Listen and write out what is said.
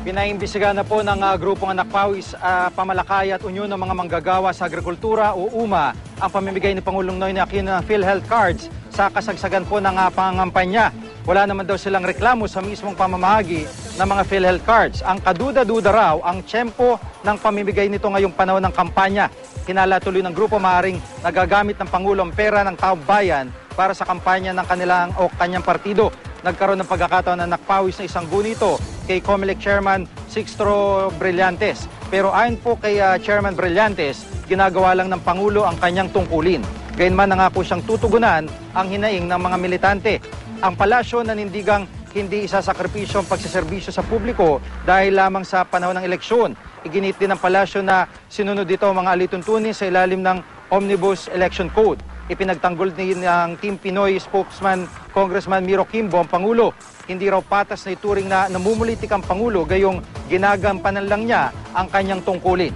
Pinaimbisiga na po ng grupong Anak Pawis, Pamalakay at Unyon ng mga manggagawa sa agrikultura o UMA ang pamimigay ni Pangulong Noynoy Aquino ng PhilHealth cards sa kasagsagan po ng pangangampanya. Wala naman daw silang reklamo sa mismong pamamahagi ng mga PhilHealth cards. Ang kaduda-duda raw ang tiyempo ng pamimigay nito ngayong panahon ng kampanya. Hinala tuloy ng grupo maaaring nagagamit ng Pangulo ang pera ng taong bayan para sa kampanya ng kanilang o kanyang partido. Nagkaroon ng pagkakataon ng Anak Pawis na isang gunito kay COMELEC Chairman Sixto Brillantes. Pero ayon po kay Chairman Brillantes, ginagawa lang ng Pangulo ang kanyang tungkulin. Gayunman nangako siyang tutugunan ang hinaing ng mga militante. Ang palasyo nanindigang hindi isasakripisyo ang pagsiservisyo sa publiko dahil lamang sa panahon ng eleksyon. Iginit din ng palasyo na sinunod dito ang mga alituntunin sa ilalim ng Omnibus Election Code. Ipinagtanggol din ng Team Pinoy spokesman Congressman Miro Kimbo ang Pangulo. Hindi raw patas na ituring na namumulitik ang Pangulo gayong ginagampanan lang niya ang kanyang tungkulin.